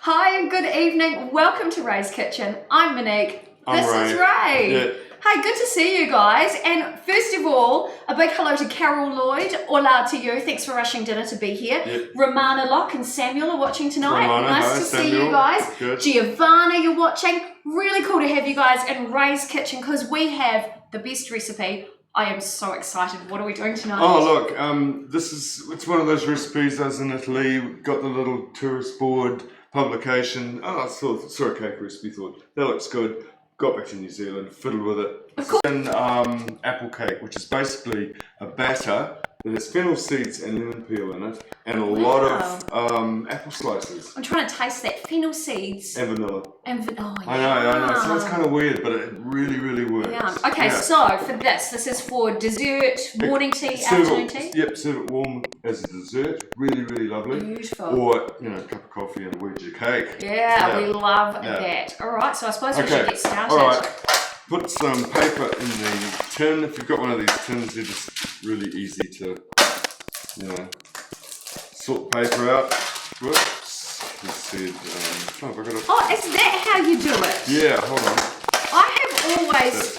Hi and good evening. Welcome to Ray's Kitchen. I'm Monique. This is Ray. Yeah. Hi, good to see you guys. And first of all, a big hello to Carol Lloyd. Hola to you. Thanks for rushing dinner to be here. Yep. Romana Locke and Samuel are watching tonight. Romana, nice hi, to Samuel. see you guys. Good. Giovanna, you're watching. Really cool to have you guys in Ray's Kitchen because we have the best recipe. I am so excited. What are we doing tonight? Oh look, it's one of those recipes as in Italy. We've got the little tourist board publication. Oh, I saw a cake recipe, thought that looks good. Got back to New Zealand, fiddled with it. Of course. And apple cake, which is basically a batter that has fennel seeds and lemon peel in it, and a lot of apple slices. I'm trying to taste that. Fennel seeds. And vanilla. Oh, yeah. I know. So it's kind of weird, but it really, really works. Yeah. Okay, so for this is for dessert, morning tea, afternoon tea? Yep, serve it warm as a dessert. Really, really lovely. Beautiful. Or, a cup of coffee and a wedge of cake. Yeah, we love that. All right, so I suppose we should get started. All right. Put some paper in the tin. If you've got one of these tins, they're just really easy to, sort the paper out. Whoops. Let's see. Is that how you do it? Yeah, hold on. I have always,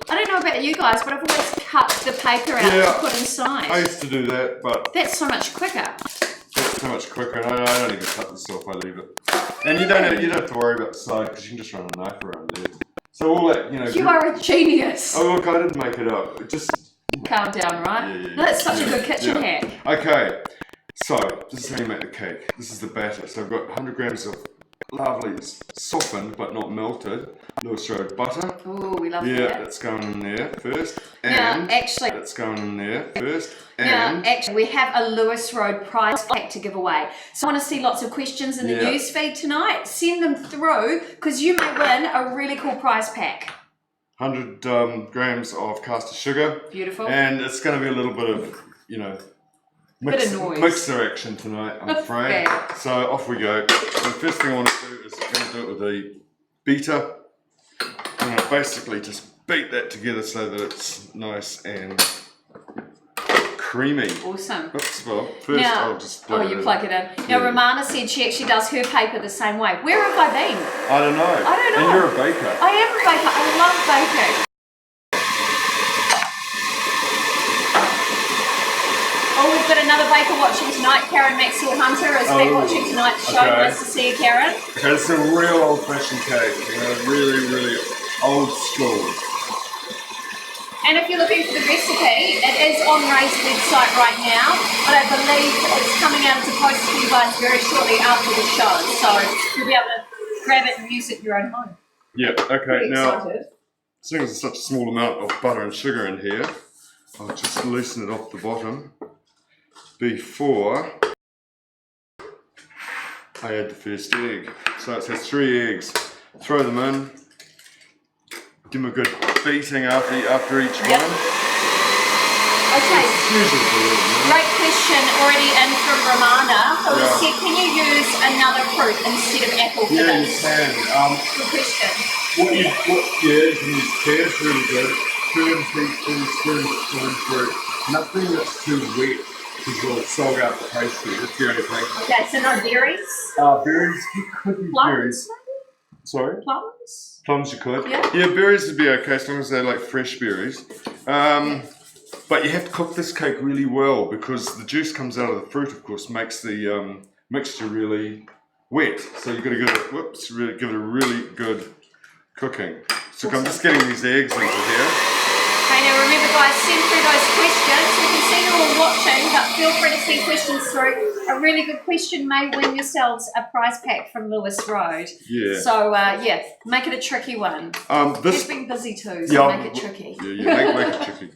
I don't know about you guys, but I've always cut the paper out to put inside. I used to do that, but that's so much quicker. That's so much quicker, and I don't even cut this off, I leave it. And you don't have to worry about the side, because you can just run a knife around there. So all that, You are a genius. Oh look, I didn't make it up. It just... Calm down, right? Yeah. That's such a good kitchen hack. Okay, so this is how you make the cake. This is the batter. So I've got 100 grams of lovely, softened but not melted Lewis Road butter. Ooh, we love that. Yeah, that's going in there first. Now, And actually, that's going in there first. Now, actually, we have a Lewis Road prize pack to give away. So I want to see lots of questions in the news feed tonight. Send them through because you may win a really cool prize pack. 100 grams of caster sugar. Beautiful. And it's going to be a little bit of, mixer action tonight, I'm afraid. Okay. So off we go. The first thing I want to do is I'm going to do it with a beater. I'm going to basically just beat that together so that it's nice and creamy. Awesome. Oops, well, first I'll just plug it in. Plug it in. Now, Romana said she actually does her paper the same way. Where have I been? I don't know. And you're a baker. I am a baker. I love baking. Oh, we've got another baker watching tonight. Karen Maxwell Hunter is back watching tonight's show. Okay. Nice to see you, Karen. Okay, it's a real old-fashioned cake. Really, really old school. And if you're looking for the recipe, it is on Ray's website right now, but I believe it's coming out as a post to you guys very shortly after the show, so you'll be able to grab it and use it at your own home. Yeah, okay, Pretty now, excited. seeing there's such a small amount of butter and sugar in here, I'll just loosen it off the bottom before I add the first egg. So it has 3 eggs. Throw them in. Give them a good beating after each one. Okay, great question already in from Romana, who said, can you use another fruit instead of apple for this? Yeah, you can. Good question. You can use pears really good. 2 teaspoons fruit. Nothing that's too wet because you'll sog out the pastry. That's the only thing. Okay, so no berries? Berries, you could use berries. Sorry? Plums? Plums you could. Yeah, berries would be okay as long as they're like fresh berries. But you have to cook this cake really well because the juice comes out of the fruit, of course, makes the mixture really wet. So you've got to give it a really good cooking. So I'm just getting these eggs into here. Okay, now remember guys, send through those questions. We can see you're all watching, but feel free to send questions through. A really good question may win yourselves a prize pack from Lewis Road. Yeah. So, make it a tricky one. He's been busy too, so make it tricky. Yeah, make it tricky.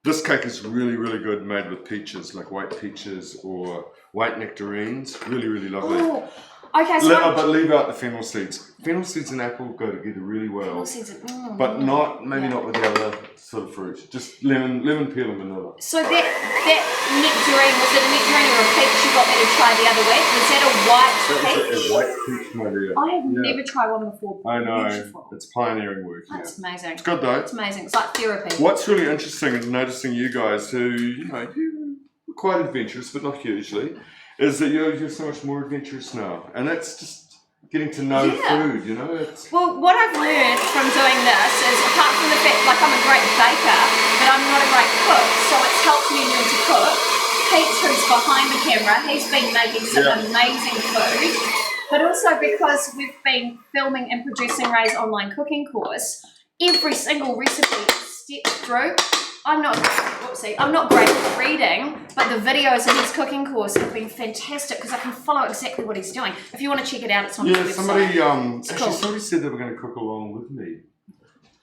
This cake is really, really good made with peaches, like white peaches or white nectarines. Really, really lovely. Oh, okay, so but leave out the fennel seeds. Fennel seeds and apple go together really well. Fennel seeds, but not with the other sort of fruit. Just lemon peel and vanilla. So that nectarine, was it a nectarine or a peach you got me to try the other week? Was that a white peach? That was a white peach, my dear. I have never tried one before. I know. Beautiful. It's pioneering work. That's amazing. It's good though. It's amazing. It's like therapy. What's really interesting is noticing you guys who, you're quite adventurous, but not hugely. is that you're so much more adventurous now, and that's just getting to know food, you know? Well, what I've learned from doing this is, apart from the fact, like, I'm a great baker, but I'm not a great cook, so it's helped me learn to cook. Pete, who's behind the camera, he's been making some amazing food, but also because we've been filming and producing Ray's online cooking course, every single recipe stepped through. I'm not great at reading, but the videos in his cooking course have been fantastic because I can follow exactly what he's doing. If you want to check it out, it's on the website. Somebody said they were going to cook along with me.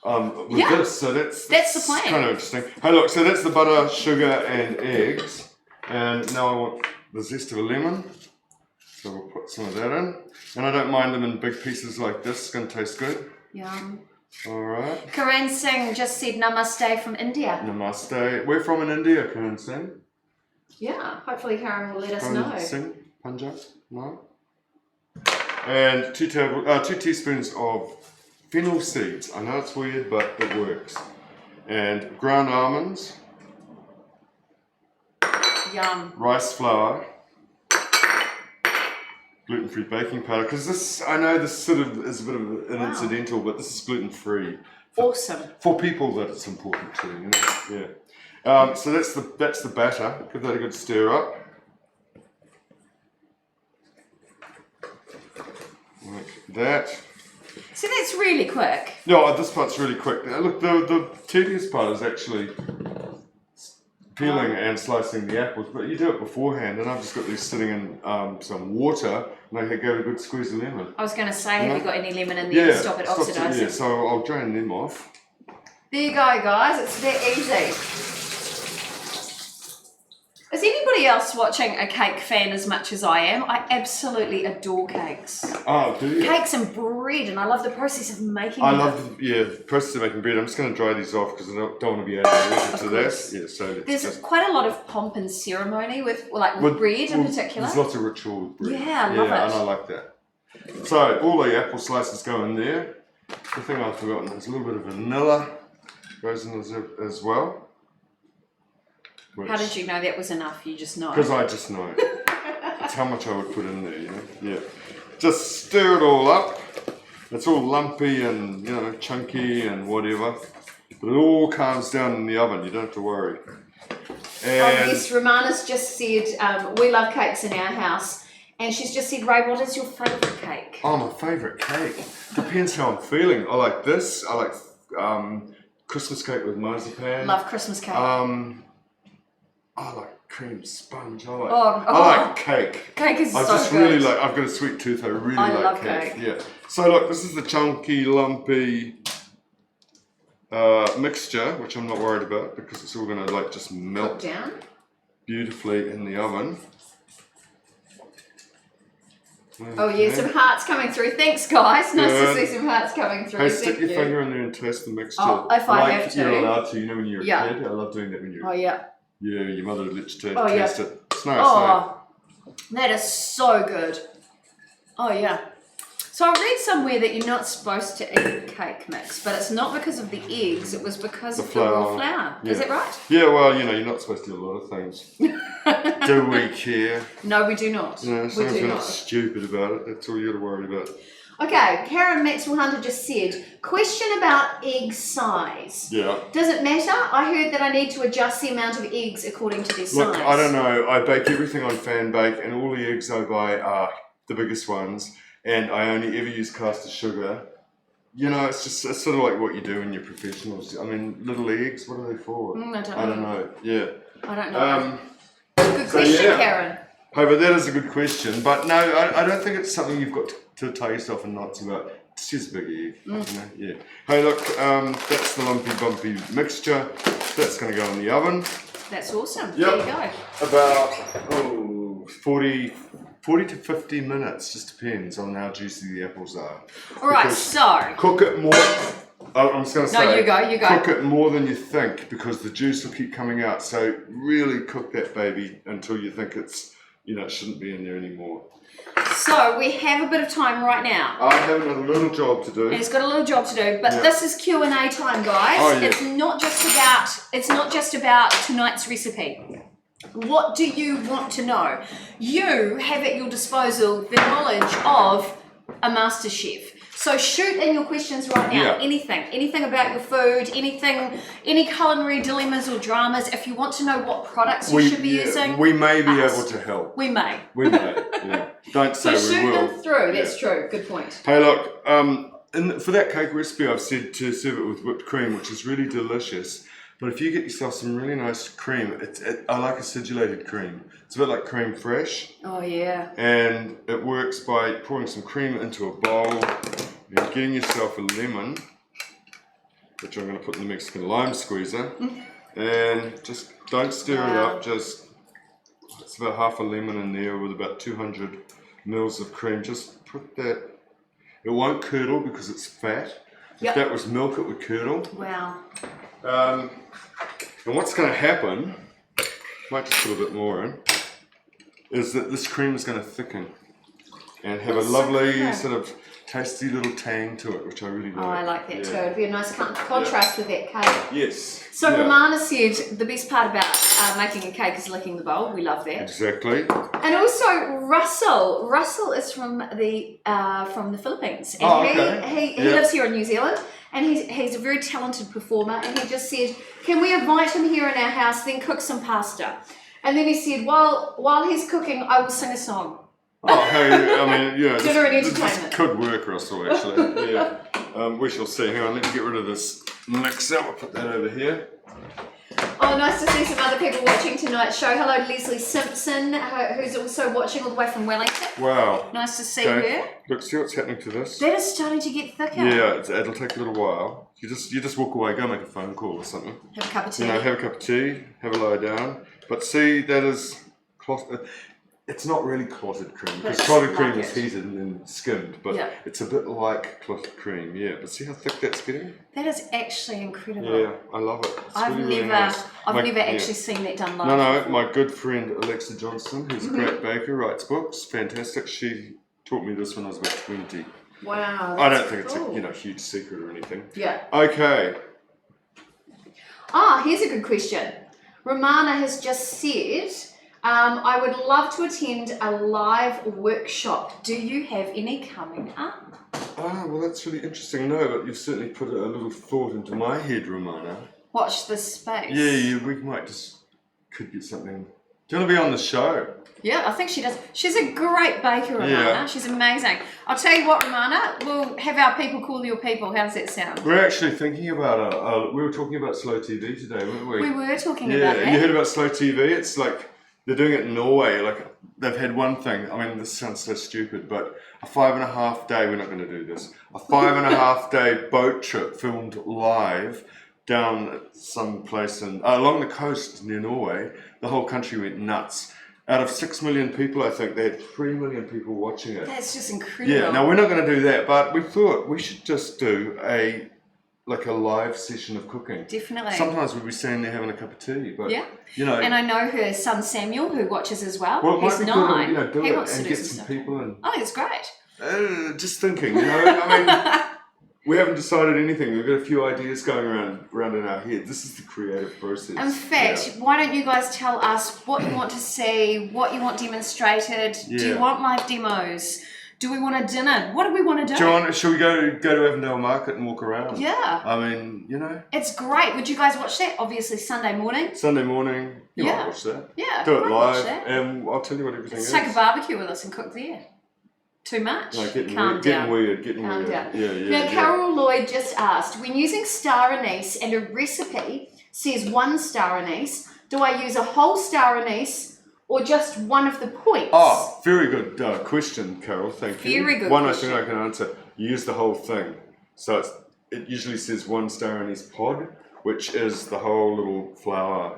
With this, so that's the plan. Kind of interesting. Hey, look, so that's the butter, sugar, and eggs, and now I want the zest of a lemon, so we'll put some of that in, and I don't mind them in big pieces like this. It's going to taste good. Yum. All right. Karan Singh just said namaste from India. Namaste. We're from in India, Karan Singh. Yeah, hopefully Karan will let us know. Singh, Punjab, no. And 2 teaspoons of fennel seeds. I know it's weird, but it works. And ground almonds. Yum. Rice flour. Gluten-free baking powder, because this, I know this sort of is a bit of an incidental, but this is gluten-free. Awesome. For people that it's important to, you know. Yeah. So that's the batter. Give that a good stir up. Like that. So that's really quick. No, this part's really quick. Now, look, the tedious part is actually peeling and slicing the apples, but you do it beforehand, and I've just got these sitting in some water, and I gave it a good squeeze of lemon. I was going to say, have you got any lemon in there to stop it oxidising? Yeah, so I'll drain them off. There you go, guys. It's that easy. Is anybody else watching a cake fan as much as I am? I absolutely adore cakes. Oh, do you? Cakes and bread, and I love the process of making them. I love the process of making bread. I'm just going to dry these off because I don't want to be adding water to this. Yeah, so there's quite a lot of pomp and ceremony with bread in particular. There's lots of ritual with bread. Yeah, I love it. And I like that. So all the apple slices go in there. The thing I've forgotten is a little bit of vanilla goes in as well. How did you know that was enough? You just know. Because I just know. It's how much I would put in there, you know. Yeah. Just stir it all up. It's all lumpy and, you know, chunky and whatever. But it all calms down in the oven. You don't have to worry. And yes, Romana's just said we love cakes in our house. And she's just said, Ray, what is your favourite cake? Oh, my favourite cake? Depends how I'm feeling. I like this. I like Christmas cake with marzipan. Love Christmas cake. I like cream sponge. I like cake. Cake is so good. I just really like. I've got a sweet tooth. I really like cake. Yeah. So look, this is the chunky, lumpy mixture, which I'm not worried about because it's all going to just melt down beautifully in the oven. Oh yeah, some hearts coming through. Thanks, guys. Nice to see some hearts coming through. Hey, stick your finger in there and taste the mixture. Oh, if I have to. You're allowed to. You know, when you're a kid, I love doing that when you're. Oh yeah. Yeah, your mother would let you taste it. It's nice. That is so good. Oh yeah. So I read somewhere that you're not supposed to eat cake mix, but it's not because of the eggs. It was because of the raw flour. Yeah. Is that right? Yeah. Well, you know, you're not supposed to do a lot of things. Do we care? No, we do not. No, sometimes we're not stupid about it. That's all you got to worry about. Okay, Karen Maxwell Hunter just said, question about egg size. Yeah. Does it matter? I heard that I need to adjust the amount of eggs according to their size. Look, I don't know. I bake everything on fan bake, and all the eggs I buy are the biggest ones, and I only ever use caster sugar. You know, it's sort of like what you do when you're professionals. I mean, little eggs, what are they for? I don't know. Yeah. I don't know. Good question, Karen. Hey, but that is a good question. But no, I don't think it's something you've got to tie yourself in knots about. It's just a big egg. You know? Yeah. Hey, look, that's the lumpy bumpy mixture. That's going to go in the oven. That's awesome. Yep. There you go. About 40 to 50 minutes. Just depends on how juicy the apples are. All right, so cook it more. I'm just going to say. No, you go. Cook it more than you think because the juice will keep coming out. So really cook that baby until you think it's, you know, it shouldn't be in there anymore. So we have a bit of time right now. I have a little job to do. And it's got a little job to do, but this is Q&A time, guys. Oh, yeah. It's not just about tonight's recipe. What do you want to know? You have at your disposal the knowledge of a master chef. So shoot in your questions right now. Yeah. Anything about your food, any culinary dilemmas or dramas. If you want to know what products you should be using, we may be able to help. We may. Yeah. Don't say so we will. Shoot them through. That's true. Good point. Hey, look. For that cake recipe, I've said to serve it with whipped cream, which is really delicious. But if you get yourself some really nice cream, I like acidulated cream. It's a bit like creme fraiche. Oh yeah. And it works by pouring some cream into a bowl and getting yourself a lemon, which I'm going to put in the Mexican lime squeezer, and just don't stir it up. Just it's about half a lemon in there with about 200 mils of cream. Just put that. It won't curdle because it's fat. If that was milk, it would curdle. Wow. And what's going to happen, might just put a bit more in, is that this cream is going to thicken and have a lovely sort of tasty little tang to it, which I really like. Oh, I like that too. It'd be a nice contrast with that cake. Yes. So Romana said the best part about making a cake is licking the bowl. We love that. Exactly. And also Russell. Russell is from the Philippines, and he lives here in New Zealand, and he's a very talented performer. And he just said, "Can we invite him here in our house? Then cook some pasta." And then he said, "While he's cooking, I will sing a song." Oh, hey, I mean, dinner and entertainment. This could work, Russell, actually. Yeah. We shall see. Hang on, let me get rid of this mixer. We'll put that over here. Oh, nice to see some other people watching tonight's show. Hello to Leslie Simpson, who's also watching all the way from Wellington. Wow. Nice to see her. Look, see what's happening to this? That is starting to get thicker. Yeah, it'll take a little while. You just walk away, go make a phone call or something. Have a cup of tea. Have a cup of tea, have a lie down. But see, that is... It's not really clotted cream, because clotted cream is heated and then skimmed, but it's a bit like clotted cream, But see how thick that's getting? That is actually incredible. Yeah, I love it. It's I've really nice. never actually seen that done live. No, my good friend Alexa Johnson, who's a great baker, writes books, fantastic. She taught me this when I was about 20. Wow, I don't think it's a huge secret or anything. Yeah. Okay. Here's a good question. Romana has just said... I would love to attend a live workshop. Do you have any coming up? Well, that's really interesting. No, but you've certainly put a little thought into my head, Romana. Watch this space. Yeah, we could get something. Do you want to be on the show? Yeah, I think she does. She's a great baker, Romana. Yeah. She's amazing. I'll tell you what, Romana, we'll have our people call your people. How does that sound? We're actually thinking about we were talking about slow TV today, weren't we? We were talking about that. You heard about slow TV? It's like... They're doing it in Norway. Like, they've had one thing. I mean, this sounds so stupid, but a 5.5 day, we're not going to do this, a 5.5 day boat trip filmed live down at some place along the coast near Norway. The whole country went nuts. Out of 6 million people, I think, they had 3 million people watching it. That's just incredible. Yeah, now we're not going to do that, but we thought we should just do a live session of cooking. Definitely. Sometimes we'll be standing there having a cup of tea, but And I know her son Samuel, who watches as well. Well, it He's might be 9. Good to, do he it wants and to get do some stuff. people in. I think it's great. Just thinking, I mean, we haven't decided anything. We've got a few ideas going around in our head. This is the creative process. In fact, why don't you guys tell us what you want to see, what you want demonstrated? Yeah. Do you want live demos? Do we want a dinner? What do we want to do? John, shall we go to Avondale Market and walk around? Yeah. I mean, It's great. Would you guys watch that? Obviously Sunday morning. Sunday morning. You might watch that. Yeah. Do it I'd live. watch that. And I'll tell you what everything Let's is. take a barbecue with us and cook there. Too much? No, Calm down. Getting weird. Calm down. Yeah. Now, Carol Lloyd just asked, when using star anise and a recipe says 1 star anise, do I use a whole star anise or just one of the points? Oh, very good question, Carol. Thank you. Very good One question. I think I can answer. You use the whole thing. So it usually says 1 star anise pod, which is the whole little flower,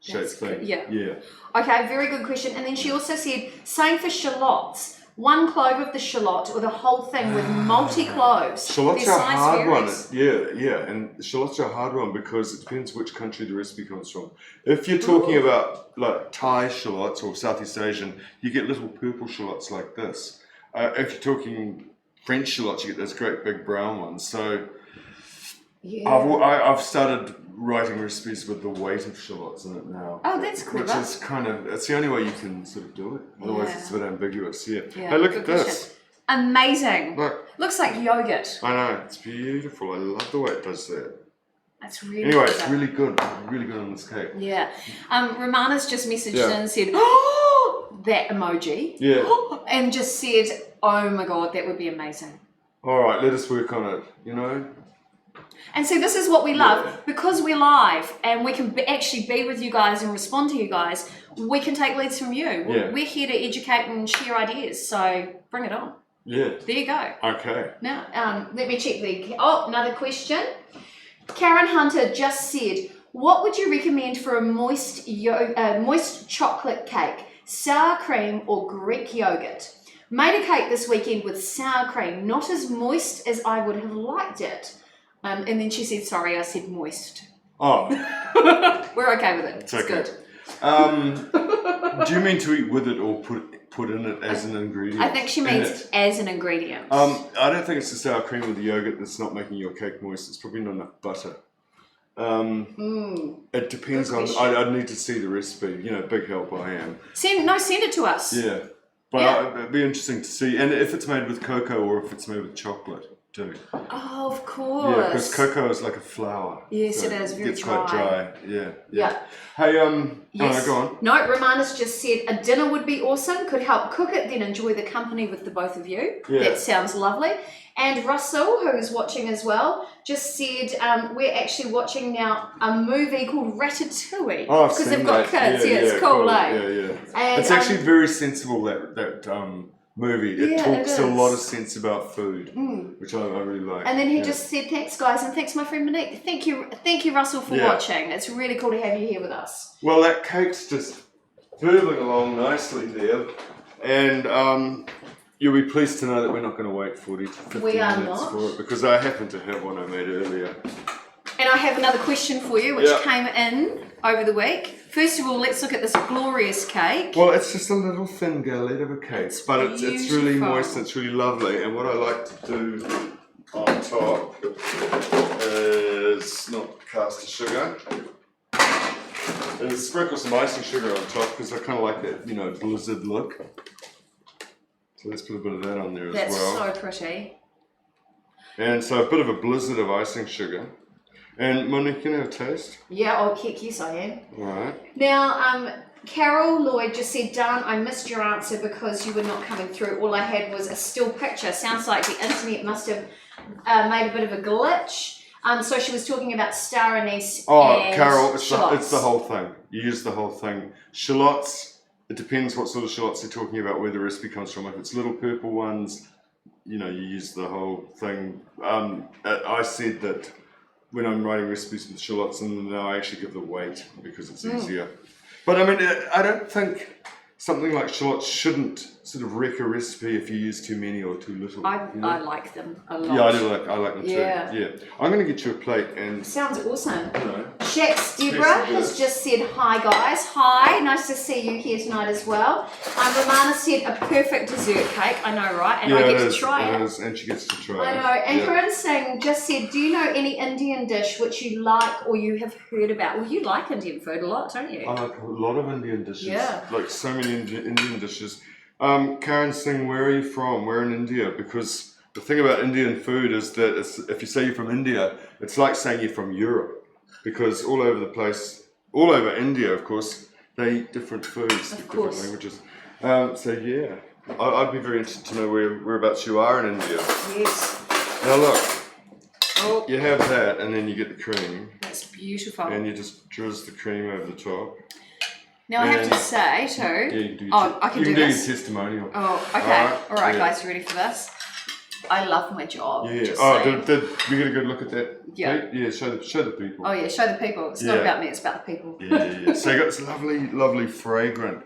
shaped thing. Yeah. Yeah. Okay, very good question. And then she also said, same for shallots. 1 clove of the shallot or the whole thing with multi-cloves. Shallots Their are a size hard varies. one. Yeah. And shallots are a hard one because it depends which country the recipe comes from. If you're talking about like Thai shallots or Southeast Asian, you get little purple shallots like this. If you're talking French shallots, you get those great big brown ones. So Yeah. I've started writing recipes with the weight of shallots in it now. Oh, that's cool. Which is it's the only way you can sort of do it. Otherwise, it's a bit ambiguous. Yeah. Yeah, Hey, look good at this. question. Amazing. Look. Looks like yogurt. I know, it's beautiful. I love the way it does that. That's really Anyway, good. it's really good. Really good on this cake. Yeah. Romana's just messaged in and said, oh, that emoji. Yeah. And just said, oh my God, that would be amazing. All right, let us work on it, you know? And see, this is what we love. Because we're live and we can actually be with you guys and respond to you guys, we can take leads from you. Yeah. We're here to educate and share ideas. So bring it on. Yeah. There you go. Okay. Now, let me check the... Oh, another question. Karen Hunter just said, what would you recommend for a moist chocolate cake? Sour cream or Greek yogurt? Made a cake this weekend with sour cream, not as moist as I would have liked it. And then she said, sorry, I said moist. Oh. We're okay with it. It's okay. Good. Do you mean to eat with it or put in it as an ingredient? I think she means as an ingredient. I don't think it's the sour cream or the yogurt that's not making your cake moist. It's probably not enough butter. It depends on... I'd need to see the recipe. You know, big help I am. Send it to us. Yeah. But it'd be interesting to see. And if it's made with cocoa or if it's made with chocolate too. Oh, of course. Yeah, because cocoa is like a flour. Yes, so it is. Very it's dry. quite dry. Yeah. Yeah. Hey, yes. no, go on. No, Romana's just said a dinner would be awesome. Could help cook it, then enjoy the company with the both of you. Yeah. That sounds lovely. And Russell, who's watching as well, just said we're actually watching now a movie called Ratatouille. Oh, because they've got kids. Yeah, it's cool, eh? Yeah. And, it's actually very sensible, that movie. It talks a lot of sense about food, which I really like. And then he just said, thanks guys, and thanks my friend Monique. Thank you Russell for watching. It's really cool to have you here with us. Well, that cake's just burbling along nicely there, and you'll be pleased to know that we're not going to wait 40 to 50 minutes for it, because I happen to have one I made earlier. And I have another question for you, which came in over the week. First of all, let's look at this glorious cake. Well, it's just a little thin galette of a cake, but it's really moist, it's really lovely. And what I like to do on top is not caster sugar, is sprinkle some icing sugar on top, because I kind of like that, you know, blizzard look. So let's put a bit of that on there as well. That's so pretty. And so a bit of a blizzard of icing sugar. And Monique, can I have a taste? Yeah, oh heck yes I am. Alright. Now, Carol Lloyd just said, darn, I missed your answer because you were not coming through. All I had was a still picture. Sounds like the internet must have made a bit of a glitch. So she was talking about star anise and Carol, shallots. it's the whole thing. You use the whole thing. Shallots, it depends what sort of shallots you're talking about, where the recipe comes from. If it's little purple ones, you know, you use the whole thing. I said that when I'm writing recipes with shallots, and now I actually give the weight because it's easier. But I mean, I don't think something like shallots shouldn't sort of wreck a recipe if you use too many or too little. I like them a lot. Yeah, I like them too. Yeah. I'm going to get you a plate and... Sounds awesome. You know, Shax Deborah has just said, hi guys. Hi, nice to see you here tonight as well. Romana said a perfect dessert cake. I know, right? And I get to try it. It is, and she gets to try it. I know. And Corinne Singh just said, do you know any Indian dish which you like or you have heard about? Well, you like Indian food a lot, don't you? I like a lot of Indian dishes. Yeah. Like so many Indian dishes. Karen Singh, where are you from? We're in India, because the thing about Indian food is that if you say you're from India, it's like saying you're from Europe, because all over the place, all over India, of course, they eat different foods, different languages. So yeah, I'd be very interested to know whereabouts you are in India. Yes. Now look, you have that, and then you get the cream. That's beautiful. And you just drizz the cream over the top. Now I have to say too. Yeah, you can do I can do this. Your testimonial. Oh, okay. All right, guys, you ready for this? I love my job. Yeah. Just did we get a good look at that? Yeah. Yeah. Show the people. Oh yeah, show the people. It's not about me. It's about the people. Yeah. So you got this lovely, fragrant,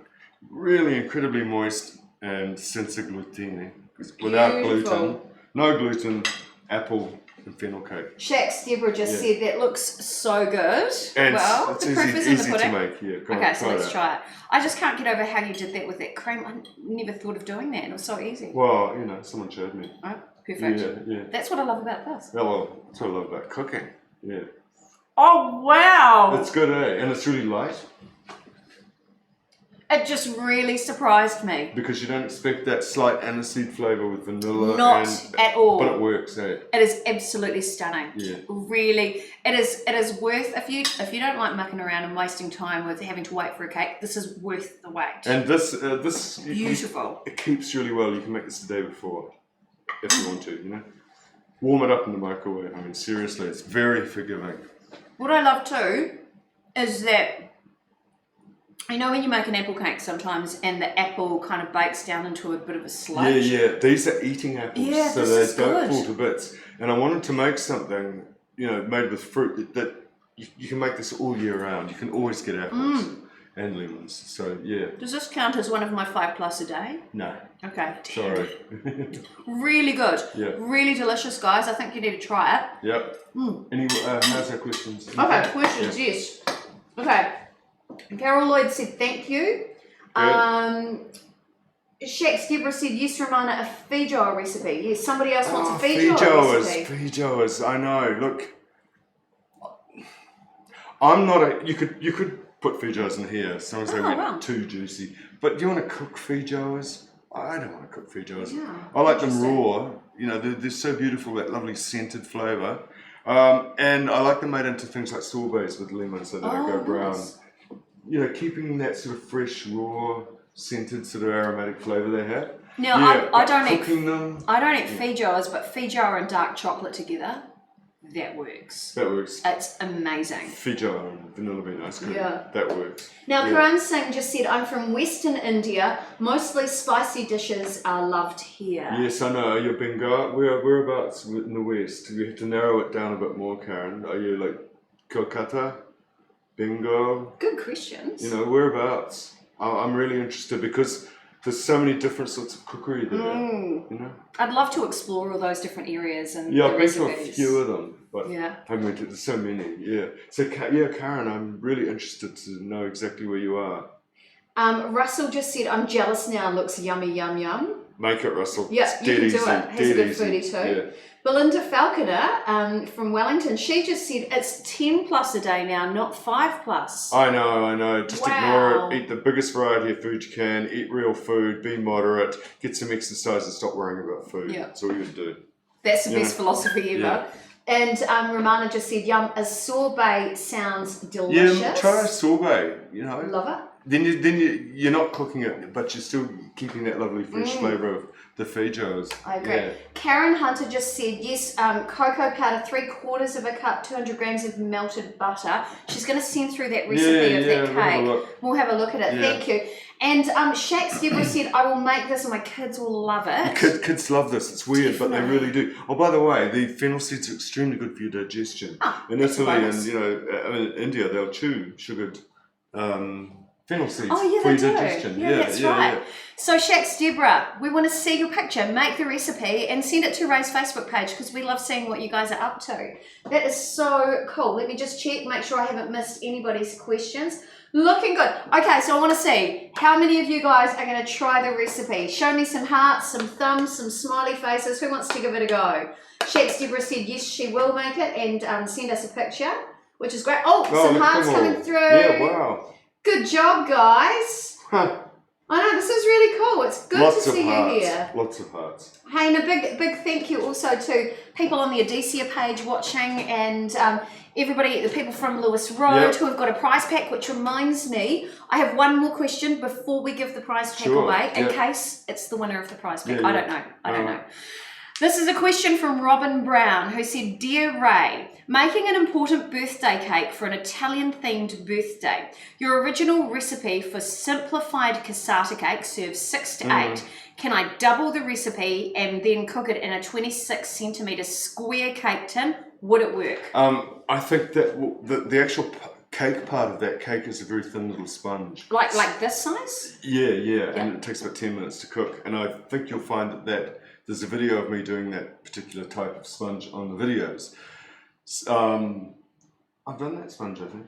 really incredibly moist and senza glutine. Without gluten, no gluten, apple and fennel cake. Shax Deborah just said that looks so good. And well, it's the proof is in the easy pudding. to make. Yeah. Okay, so let's try it. I just can't get over how you did that with that cream. I never thought of doing that. It was so easy. Well, you know, someone showed me. Oh, perfect. Yeah. That's what I love about this. Yeah, well, that's what I love about cooking. Yeah. Oh, wow. It's good, eh? And it's really light. It just really surprised me. Because you don't expect that slight aniseed flavour with vanilla. Not at all. But it works, eh? It is absolutely stunning. Yeah. Really, it is worth, if you don't like mucking around and wasting time with having to wait for a cake, this is worth the wait. And this beautiful. It keeps really well. You can make this the day before if you want to, you know. Warm it up in the microwave. I mean, seriously, it's very forgiving. What I love too is that, you know, when you make an apple cake sometimes and the apple kind of bakes down into a bit of a sludge? Yeah. These are eating apples, yeah, so they don't fall to bits. And I wanted to make something, you know, made with fruit that you can make this all year round. You can always get apples and lemons. So, yeah. Does this count as one of my 5+ a day? No. Okay. Sorry. Really good. Yeah. Really delicious, guys. I think you need to try it. Yep. Any how's our questions? Okay, questions, yes. Okay. Carol Lloyd said thank you. Shax Deborah said yes, Romana, a feijoa recipe. Yes, somebody else wants a feijoa recipe. Feijoas, I know. Look, I'm not a. You could put feijoas in here. Sometimes they get too juicy. But do you want to cook feijoas? I don't want to cook feijoas. Yeah, I like them raw. You know, they're so beautiful, that lovely scented flavour. And I like them made into things like sorbets with lemon so they don't go brown. Nice. You know, keeping that sort of fresh, raw, scented sort of aromatic flavour they have. Now, yeah, I don't eat them. feijoas, but feijoa and dark chocolate together, that works. That works. It's amazing. Feijoa and vanilla bean ice cream. Yeah. That works. Now, Karan Singh just said, I'm from Western India. Mostly spicy dishes are loved here. Yes, I know. You're Bengal. Whereabouts in the West? We have to narrow it down a bit more, Karen. Are you like Kolkata? Bengal? Good questions. You know, whereabouts? I'm really interested because there's so many different sorts of cookery there. You know? I'd love to explore all those different areas and I've been to a few of them, but I haven't been to there's so many. Yeah. So Karen, I'm really interested to know exactly where you are. Russell just said, I'm jealous now. Looks yummy, yum, yum. Make it, Russell. Yeah, you can do it. He's a good foodie too. Yeah. Belinda Falconer from Wellington, she just said it's 10+ a day now, not 5+. I know. Just ignore it. Eat the biggest variety of food you can. Eat real food. Be moderate. Get some exercise and stop worrying about food. Yeah. That's all you can do. That's the best philosophy ever. Yeah. And Romana just said, yum, a sorbet sounds delicious. Yeah, try a sorbet, you know. Love it. Then you're not cooking it, but you're still keeping that lovely fresh flavour of the feijoas. I agree. Yeah. Karen Hunter just said, yes, cocoa powder, 3/4 of a cup, 200 grams of melted butter. She's going to send through that recipe of that cake. We'll have a look at it. Yeah. Thank you. And Shax Deborah said, I will make this and my kids will love it. Kids love this. It's weird, but they really do. Oh, by the way, the fennel seeds are extremely good for your digestion. In Italy and, you know, India, they'll chew sugared fennel seeds for your digestion. Yeah, that's right. So Shax Deborah, we want to see your picture, make the recipe and send it to Ray's Facebook page because we love seeing what you guys are up to. That is so cool. Let me just check, make sure I haven't missed anybody's questions. Looking good. Okay, so I want to see how many of you guys are going to try the recipe. Show me some hearts, some thumbs, some smiley faces. Who wants to give it a go? Shax Deborah said yes, she will make it and send us a picture, which is great. Oh, some hearts coming through. Yeah, wow. Good job, guys. I know, this is really cool. It's good to see you here. Lots of hearts. Hey, and a big thank you also to people on the Odysseus page watching and everybody, the people from Lewis Road who have got a prize pack, which reminds me, I have one more question before we give the prize pack away, in case it's the winner of the prize pack. I don't know. I don't know. This is a question from Robin Brown who said, Dear Ray, making an important birthday cake for an Italian-themed birthday. Your original recipe for simplified cassata cake serves 6 to 8. Can I double the recipe and then cook it in a 26cm square cake tin? Would it work? I think that the actual cake part of that cake is a very thin little sponge. Like this size? Yeah, and it takes about 10 minutes to cook. And I think you'll find that there's a video of me doing that particular type of sponge on the videos. I've done that sponge, I think.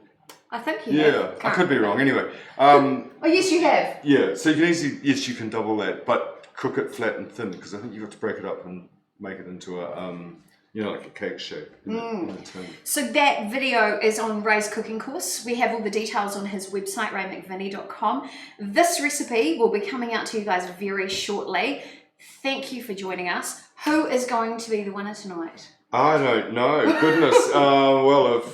I think you have. Yeah, I could be wrong. Anyway. Oh, yes, you have. Yeah, so you can easily, you can double that, but cook it flat and thin because I think you've got to break it up and make it into a, you know, like a cake shape in the tin. So that video is on Ray's cooking course. We have all the details on his website, raymcvinnie.com. This recipe will be coming out to you guys very shortly. Thank you for joining us. Who is going to be the winner tonight? I don't know. Goodness. Well,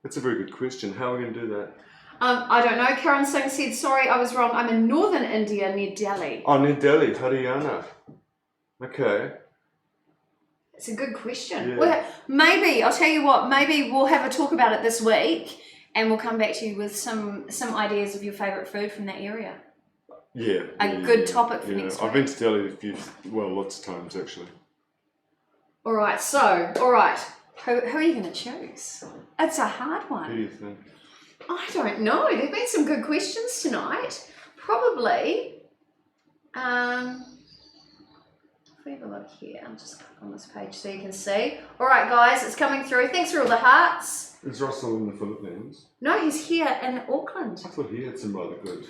that's a very good question. How are we going to do that? I don't know. Karen Singh said, sorry, I was wrong. I'm in northern India near Delhi. Oh, near Delhi, Haryana. Okay. It's a good question. Yeah. Well, maybe, I'll tell you what, maybe we'll have a talk about it this week and we'll come back to you with some ideas of your favourite food from that area. Yeah. A good topic for next week. I've been to Delhi lots of times actually. All right. Who are you going to choose? It's a hard one. Who do you think? I don't know. There've been some good questions tonight. Probably, if we have a look here, I'll just click on this page so you can see. All right, guys, it's coming through. Thanks for all the hearts. Is Russell in the Philippines? No, he's here in Auckland. I thought he had some rather good,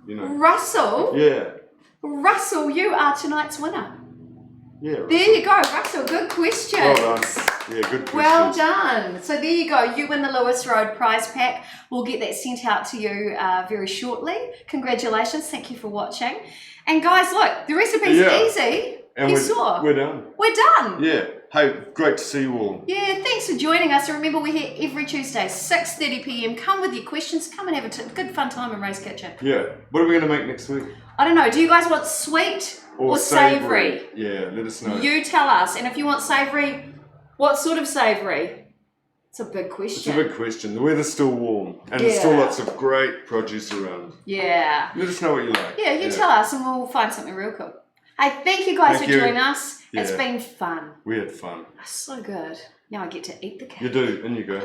you know. Russell? Yeah. Russell, you are tonight's winner. Yeah. Russell. There you go, Russell. Good question. Well done. Yeah, good question. Well done. So there you go. You win the Lewis Road prize pack. We'll get that sent out to you very shortly. Congratulations. Thank you for watching. And guys, look, the recipe's easy. And we're done. We're done. Yeah. Hey, great to see you all. Yeah, thanks for joining us. And remember, we're here every Tuesday, 6:30 p.m. Come with your questions. Come and have a good fun time in Ray's kitchen. Yeah. What are we going to make next week? I don't know. Do you guys want sweet or savoury? Yeah, let us know. You tell us. And if you want savoury, what sort of savoury? It's a big question. It's a big question. The weather's still warm and there's still lots of great produce around. Yeah. Let us know what you like. Yeah, you tell us and we'll find something real cool. Hey, thank you guys for joining us. Yeah. It's been fun. We had fun. So good. Now I get to eat the cake. You do, and you go.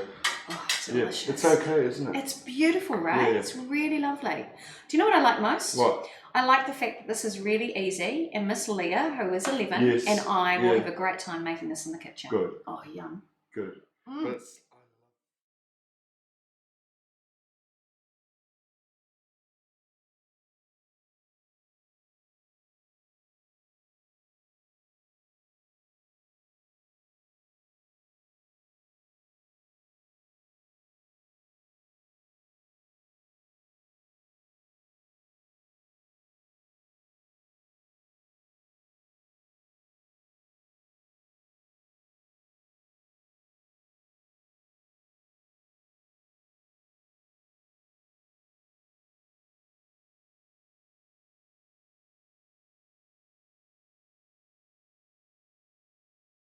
Oh, it's delicious. Yeah, it's okay, isn't it? It's beautiful, right? Yeah. It's really lovely. Do you know what I like most? What? I like the fact that this is really easy, and Miss Leah, who is 11, and I will have a great time making this in the kitchen. Good. Oh, yum. Good. Mm. But